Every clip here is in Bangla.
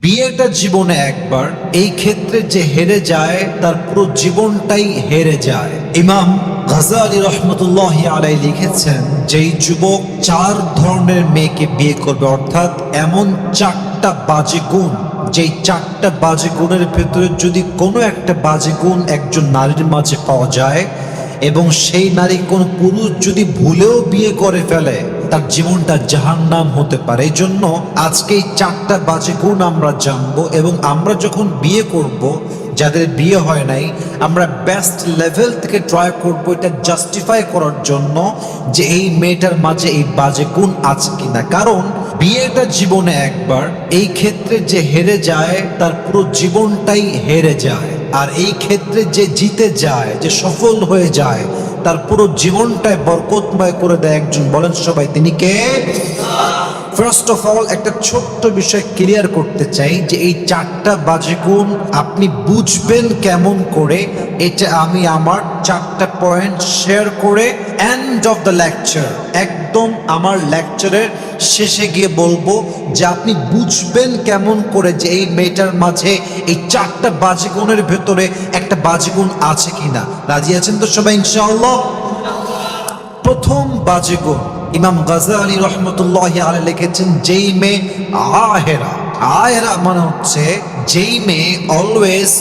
বিয়েটা জীবনে একবার, এই ক্ষেত্রে যে হেরে যায় তার পুরো জীবনটাই হেরে যায়। ইমাম গাজ্জালী রহমতুল্লাহি আলাইহি লিখেছেন, যেই যুবক 4 ধরনের মেয়েকে বিয়ে করবে, অর্থাৎ এমন 4টা বাজে গুণ, যেই 4টা বাজে গুণের ভেতরে যদি কোনো একটা বাজে গুণ একজন নারীর মাঝে পাওয়া যায় এবং সেই নারী কোন পুরুষ যদি ভুলেও বিয়ে করে ফেলে, তার জীবনটা জাহান্নাম হতে পারে। এই জন্য আজকে এই 4টা বাজে গুণ আমরা জানবো, এবং আমরা যখন বিয়ে করব, যাদের বিয়ে হয় নাই, আমরা বেস্ট লেভেল থেকে ট্রাই করব এটা জাস্টিফাই করার জন্য যে এই মেয়েটার মাঝে এই বাজে গুণ আছে কিনা। কারণ বিয়েটা জীবনে একবার, এই ক্ষেত্রে যে হেরে যায় তার পুরো জীবনটাই হেরে যায়। আর এই ক্ষেত্রে যে জিতে যায়, যে সফল হয়ে যায়, তার পুরো জীবনটাই বরকতময় করে দেয় একজন। বলেন সবাই, তিনি কে? ফার্স্ট অফ অল একটা ছোট্ট বিষয় ক্লিয়ার করতে চাই যে এই 4টা বাজে গুণ আপনি বুঝবেন কেমন করে, এটা আমি আমার 4টা পয়েন্ট শেয়ার করে এন্ড অফ দ্য লেকচার, একদম আমার লেকচারের শেষে গিয়ে বলবো যে আপনি বুঝবেন কেমন করে যে এই মেয়েটার মাঝে এই 4টা বাজে গুণের ভেতরে একটা বাজে গুণ আছে কিনা। রাজি আছেন তো সবাই ইনশাআল্লাহ? প্রথম বাজে গুণ ইমাম গাজ্জালী রহমতুল্লাহি আলাইহি লিখেছেন, যেই মেয়ে আহেরা। আহেরা মানে হচ্ছে যেই মেয়ে অলওয়েজ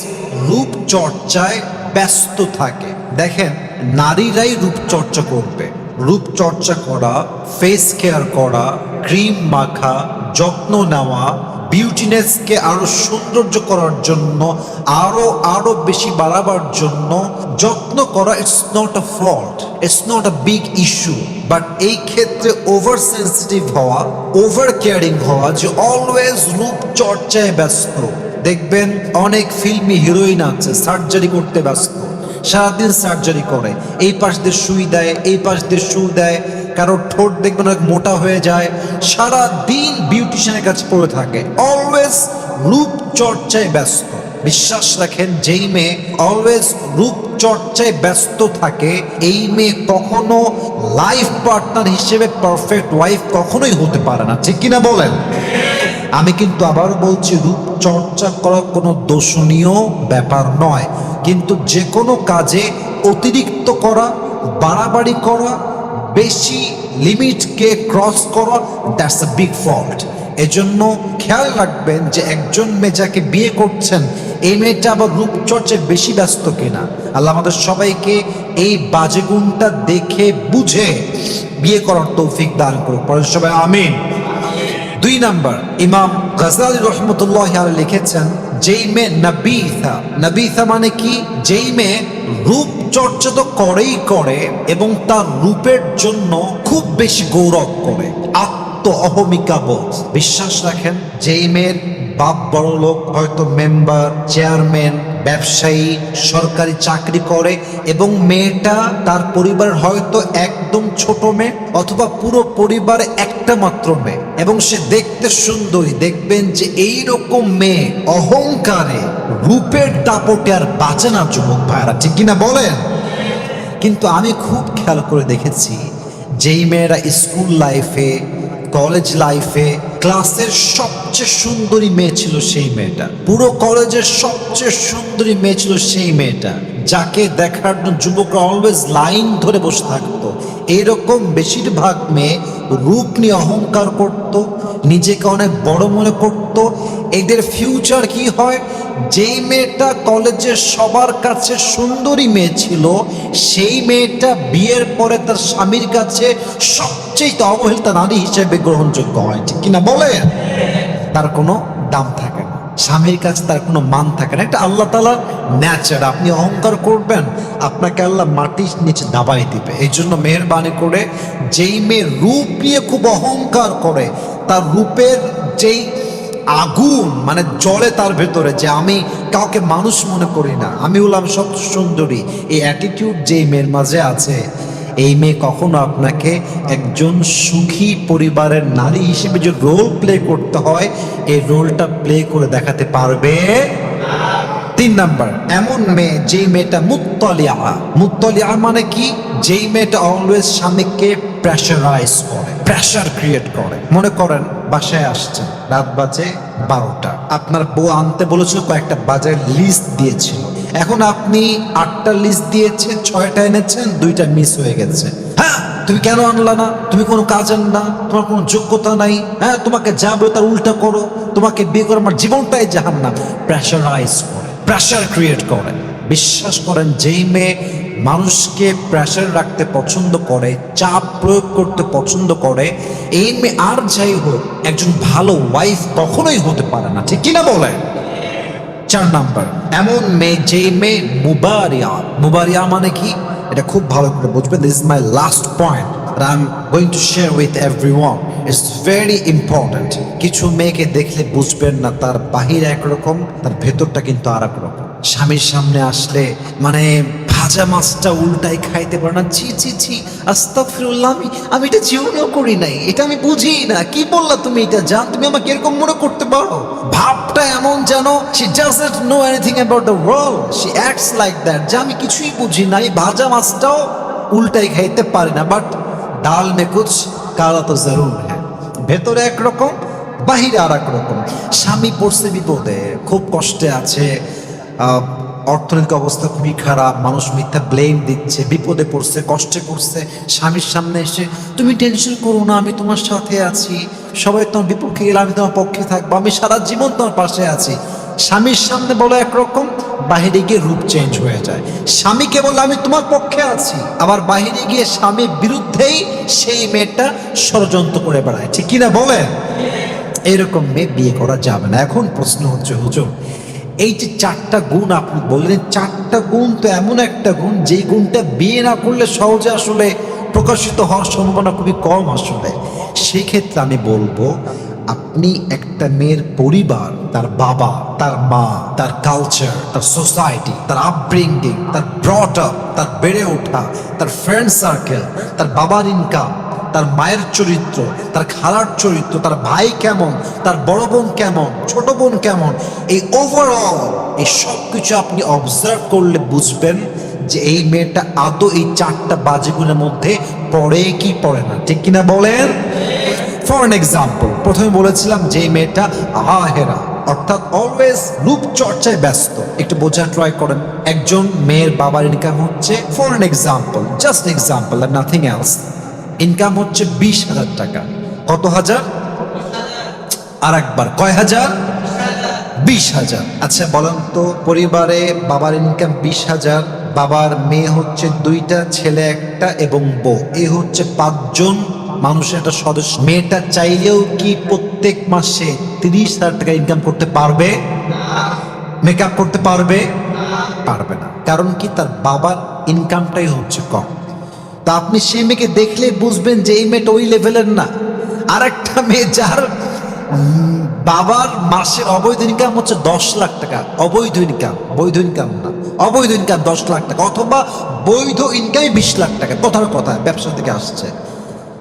রূপচর্চায় ব্যস্ত থাকে। দেখেন, নারীরাই রূপচর্চা করবে। রূপচর্চা করা, ফেস কেয়ার করা, ক্রিম মাখা, যত্ন নেওয়া, বিউটিনেসকে আরো সৌন্দর্য করার জন্য, আরো বেশি বাড়াবার জন্য যত্ন করা, it's not a fault, it's not a big issue. But এই ক্ষেত্রে ওভার সেন্সিটিভ হওয়া, ওভার কেয়ারিং হওয়া, যে অলওয়েজ রূপচর্চায় ব্যস্ত। দেখবেন অনেক ফিল্মি হিরোইন আছে সার্জারি করতে ব্যস্ত, সারাদিন সার্জারি করে, এই পাশ দিয়ে সুই দেয়, এই পাশ দিয়ে সু দেয়, কারো ঠোঁট দেখবেন অনেক মোটা হয়ে যায়, সারা দিন বিউটিশিয়ানের কাছে পড়ে থাকে, অলওয়েজ রূপচর্চায় ব্যস্ত। বিশ্বাস রাখেন, যেই মেয়ে অলওয়েজ রূপচর্চায় ব্যস্ত থাকে, এই মেয়ে কখনো লাইফ পার্টনার হিসেবে পারফেক্ট ওয়াইফ কখনোই হতে পারে না। ঠিক কিনা বলেন? আমি কিন্তু আবারও বলছি, রূপচর্চা করা কোনো দোষণীয় ব্যাপার নয়, কিন্তু যে কোনো কাজে অতিরিক্ত করা, বাড়াবাড়ি করা, বেশি লিমিটকে ক্রস করা, দ্যাটস আ বিগ ফল্ট। এজন্য খেয়াল রাখবেন যে একজন মেয়ে যাকে বিয়ে করছেন, এই মেয়েটা আবার রূপচর্চায় বেশি ব্যস্ত কিনা। আল্লাহ আমাদের সবাইকে এই বাজে গুণটা দেখে বুঝে বিয়ে করার তৌফিক দান করুক। পরে সবাই আমিন। 2 নাম্বার, ইমাম গাজ্জালী রহমতুল্লাহি আলাইহি লিখেছেন, যেই মেয়ে নাবিথা। নাবিথা মানে কি? যেই মেয়ে রূপ চর্চা তো করেই করে এবং তার রূপের জন্য খুব বেশি গৌরব করে, আত্ম অহমিকা বোধ। বিশ্বাস রাখেন, যেই মেয়ের বাপ বড় লোক, হয়তো মেম্বার, চেয়ারম্যান, ব্যবসায়ী, সরকারি চাকরি করে, এবং মেয়েটা তার পরিবারের হয়তো একদম ছোট মেয়ে, অথবা পুরো পরিবারে একটা মাত্র মেয়ে, এবং সে দেখতে সুন্দরী, দেখবেন যে এইরকম মেয়ে অহংকারে, রূপের দাপটে আর বাঁচে না যুবক ভাইরা। ঠিক কিনা বলেন? কিন্তু আমি খুব খেয়াল করে দেখেছি, যেই মেয়েরা স্কুল লাইফে, কলেজ লাইফে ক্লাসের সবচেয়ে সুন্দরী মেয়ে ছিল সেই মেয়েটা, পুরো কলেজের সবচেয়ে সুন্দরী মেয়ে ছিল সেই মেয়েটা, যাকে দেখার জন্য যুবকরা অলওয়েজ লাইন ধরে বসে থাকতো। এইরকম বেশিরভাগ মেয়ে রূপ নিয়ে অহংকার করত, নিজেকে অনেক বড় মনে করত। এদের ফিউচার কি হয়? যেই মেয়েটা কলেজের সবার কাছে সুন্দরী মেয়ে ছিল, সেই মেয়েটা বিয়ের পরে তার স্বামীর কাছে সবচেয়ে অবহেলিত নারী হিসেবে গ্রহণযোগ্য হয়। ঠিক কিনা বলেন? তার কোনো দাম থাকে না, স্বামীর কাছে তার কোনো মান থাকে না। এটা আল্লাহ তাআলার ন্যাচার। আপনি অহংকার করবেন, আপনাকে আল্লাহ মাটির নিচে দাবাই দিবে। এই জন্য মেহেরবানি করে, যেই মেয়ে রূপ নিয়ে খুব অহংকার করে, তার রূপের যেই আগুন মানে জ্বলে তার ভেতরে, যে আমি কাউকে মানুষ মনে করি না, আমি হলাম সব সুন্দরী, এই অ্যাটিটিউড যেই মেয়ের মাঝে আছে, এই মেয়ে কখনো আপনাকে একজন সুখী পরিবারের নারী হিসেবে যে রোল প্লে করতে হয়, এই রোলটা প্লে করে দেখাতে পারবে। 3 নাম্বার, এমন মেয়ে যেই মেয়েটা মুত্তালিআ। মুত্তালিআ মানে কি? যেই মেয়েটা অলওয়েজ স্বামীকে প্রেশারাইজ করে, প্রেশার ক্রিয়েট করে। মনে করেন বাসায় আসছেন, রাত বাজে 12টা। আপনার বউ আনতে বলেছিল, কয়েকটা বাজারের লিস্ট দিয়েছিল। এখন আপনি 8টা লিস্ট দিয়েছেন, 6টা এনেছেন, 2টা মিস হয়ে গেছে। হ্যাঁ, তুমি কেন আনলা না? তুমি কোনো কাজের না, তোমার কোনো যোগ্যতা নাই। হ্যাঁ, তোমাকে যা বলে তার উল্টা করো, তোমাকে বিয়ে করে আমার জীবনটাই জাহান্নাম। প্রেশারাইজ করে, প্রেশার ক্রিয়েট করে। বিশ্বাস করেন, যেই মেয়ে মানুষকে প্রেশার রাখতে পছন্দ করে, চাপ প্রয়োগ করতে পছন্দ করে, এই মেয়ে আর যাই হোক একজন ভালো ওয়াইফ কখনোই হতে পারে না। ঠিক কিনা বলে? 4 নাম্বার, এমন মেয়ে যেই মেয়ে মুবারিয়া। মুবারিয়া মানে কি? এটা খুব ভালো করে বুঝবেন। This is my last point that I'm going to share with everyone. It's very important. কিছু মেয়েকে দেখলে বুঝবেন না তার বাহির একরকম, তার ভেতরটা কিন্তু আর এক রকম। স্বামীর সামনে আসলে মানে ভাজা মাছটা উল্টাই খাইতে পারে না। ছি ছি ছি, আস্তাগফিরুল্লাহ, আমি এটা জীবনেও করি নাই, এটা আমি বুঝি না। কি বললা তুমি? এটা জান, তুমি আমাকে এরকম মনে করতে পারো? ভাবটা এমন যেন she doesn't know anything about the world. She acts like that, যে আমি কিছুই বুঝি না, এই ভাজা মাছটাও উল্টাই খাইতে পারি না। বাট ডাল মে কুছ কালা তো জরুর হ্যাঁ। ভেতরে একরকম, বাহিরে আর এক রকম। স্বামী পড়ছে বিপদে, খুব কষ্টে আছে, অর্থনৈতিক অবস্থা খুবই খারাপ, মানুষ মিথ্যা ব্লেম দিচ্ছে, বিপদে পড়ছে, কষ্টে পড়ছে। স্বামীর সামনে এসে তুমি টেনশন করো না, আমি তোমার সাথে আছি, সবাই তোমার বিপক্ষে গেলে আমি তোমার পক্ষে থাকবো, আমি সারা জীবন তোমার পাশে আছি। স্বামীর সামনে বলো একরকম, বাহিরে গিয়ে রূপ চেঞ্জ হয়ে যায়। স্বামীকে বলে আমি তোমার পক্ষে আছি, আবার বাহিরে গিয়ে স্বামীর বিরুদ্ধেই সেই মেয়েটা ষড়যন্ত্র করে বেড়ায়। ঠিক কিনা বলেন? এরকম মেয়ে বিয়ে করা যাবে না। এখন প্রশ্ন হচ্ছে, হুজুর এই যে 4টা গুণ আপনি বললেন, 4টা গুণ তো এমন একটা গুণ যেই গুণটা বিয়ে না করলে সহজে আসলে প্রকাশিত হওয়ার সম্ভাবনা খুবই কম আসলে। সেই ক্ষেত্রে আমি বলবো, আপনি একটা মেয়ের পরিবার, তার বাবা, তার মা, তার কালচার, তার সোসাইটি, তার আপব্রিঙ্গিং, তার ব্রট আপ, তার বেড়ে ওঠা, তার ফ্রেন্ড সার্কেল, তার বাবার ইনকাম, তার মায়ের চরিত্র, তার খালার চরিত্র, তার ভাই কেমন, তার বড় বোন কেমন, ছোট বোন কেমন, এই ওভারঅল এই সব কিছু আপনি অবজার্ভ করলে বুঝবেন যে এই মেয়েটা আদৌ এই 4টা বাজেগুলোর মধ্যে পড়ে কি পড়ে না। ঠিক কিনা বলেন? ফর এন এক্সাম্পল, প্রথমে বলেছিলাম যে মেয়েটা আহেরা, অর্থাৎ অলওয়েজ রূপচর্চায় ব্যস্ত। একটু বোঝার ট্রাই করেন। একজন মেয়ের বাবার ইনকাম হচ্ছে, for an example, just example আর নাথিং এলস, ইনকাম হচ্ছে 20,000 টাকা। কত হাজার? আর একবার, কয় হাজার? 20,000। আচ্ছা বলেন তো, পরিবারে বাবার ইনকাম 20,000, বাবার মেয়ে হচ্ছে 2টা, ছেলে 1টা এবং বউ, এ হচ্ছে 5 জন মানুষের একটা সদস্য। মেয়েটা চাইলেও কি প্রত্যেক মাসে 30,000 টাকা ইনকাম করতে পারবে? মেকআপ করতে পারবে? পারবে না। কারণ কি? তার বাবার ইনকামটাই হচ্ছে কম। তা আপনি সেই মেয়েকে দেখলে বুঝবেন যে এই মেয়েটা ওই লেভেলের না। আর একটা মেয়ে যার বাবার মাসে অবৈধ ইনকাম হচ্ছে 10 লাখ টাকা, অবৈধ ইনকাম, বৈধ ইনকাম না, অবৈধ ইনকাম 10 লাখ টাকা, অথবা বৈধ ইনকামই 20 লাখ টাকা, কথার কথা ব্যবসা থেকে আসছে।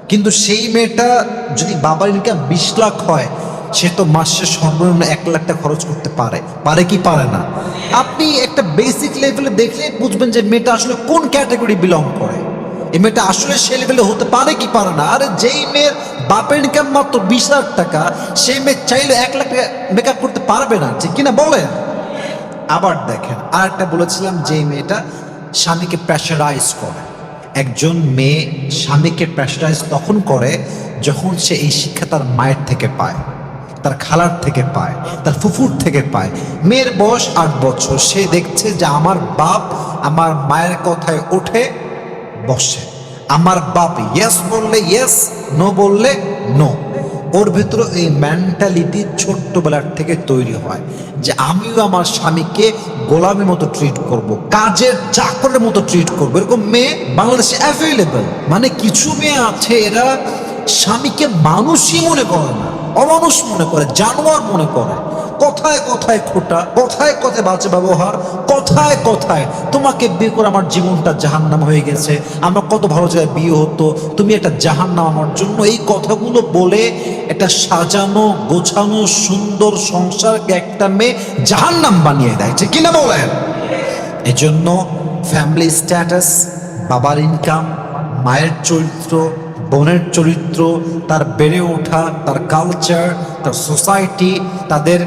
কিন্তু সেই মেয়েটা যদি বাবার ইনকাম 20 লাখ হয়, সে তো মাসে সর্বনিম্ন 1 লাখ টাকা খরচ করতে পারে। পারে কি পারে না? আপনি একটা বেসিক লেভেলে দেখলে বুঝবেন যে মেয়েটা আসলে কোন ক্যাটাগরি বিলং করে। এই মেয়েটা আসলে সে লেভেলে হতে পারে কি পারে না। আরে যেই মেয়ের বাপের ইনকাম মাত্র 20 লাখ টাকা, সেই মেয়ে চাইলে 1 লাখ টাকা মেকআপ করতে পারবে না। ঠিক কিনা বলেন? আবার দেখেন, আর একটা বলেছিলাম যে মেয়েটা স্বামীকে প্রেশারাইজ করে। একজন মেয়ে স্বামীকে প্রেশারাইজ তখন করে যখন সে এই শিক্ষা তার মায়ের থেকে পায়, তার খালার থেকে পায়, তার ফুফুর থেকে পায়। মেয়ের বয়স 8 বছর, সে দেখছে যে আমার বাপ আমার মায়ের কথায় ওঠে বসে, আমার বাপ ইয়েস বললে ইয়েস, নো বললে নো। ওর ভেতরে এই মেন্টালিটি ছোট্টবেলার থেকে তৈরি হয় যে আমিও আমার স্বামীকে গোলামের মতো ট্রিট করব, কাজের চাকরের মতো ট্রিট করব। এরকম মেয়ে বাংলাদেশে অ্যাভেলেবল। মানে কিছু মেয়ে আছে এরা স্বামীকে মানুষই মনে করে না, অমানুষ মনে করে, জানোয়ার মনে করে। কথায় কথায় খোটা, কথায় কথায় বাজে ব্যবহার, কথায় কথায় তোমাকে বিয়ে করে আমার জীবনটা জাহান্নাম হয়ে গেছে, আমার কত ভালো জায়গায় বিয়ে হতো, তুমি একটা জাহান্নাম আমার জন্য। এই কথাগুলো বলে একটা সাজানো গোছানো সুন্দর সংসারকে একটা মেয়ে জাহান্নাম বানিয়ে দেয়। ঠিক কিনা বলেন? এজন্য ফ্যামিলি স্ট্যাটাস, বাবার ইনকাম, মায়ের চরিত্র, বোনের চরিত্র, তার বেড়ে ওঠা, তার কালচার, তার সোসাইটি, তাদের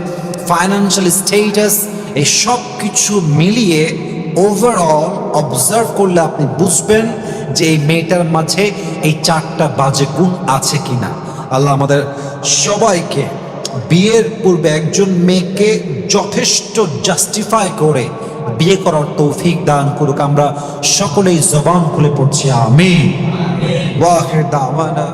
ফাইন্যান্সিয়াল স্টেটাস, এই সব কিছু মিলিয়ে ওভারঅল অবজার্ভ করলে আপনি বুঝবেন যে এই মেয়েটার মাঝে এই 4টা বাজে গুণ আছে কিনা। আল্লাহ আমাদের সবাইকে বিয়ের পূর্বে একজন মেয়েকে যথেষ্ট জাস্টিফাই করে বিয়ে করার তৌফিক দান করুক। আমরা সকলেই জবান খুলে পড়ছি আমিন। ওয়া আখির দাওয়ানা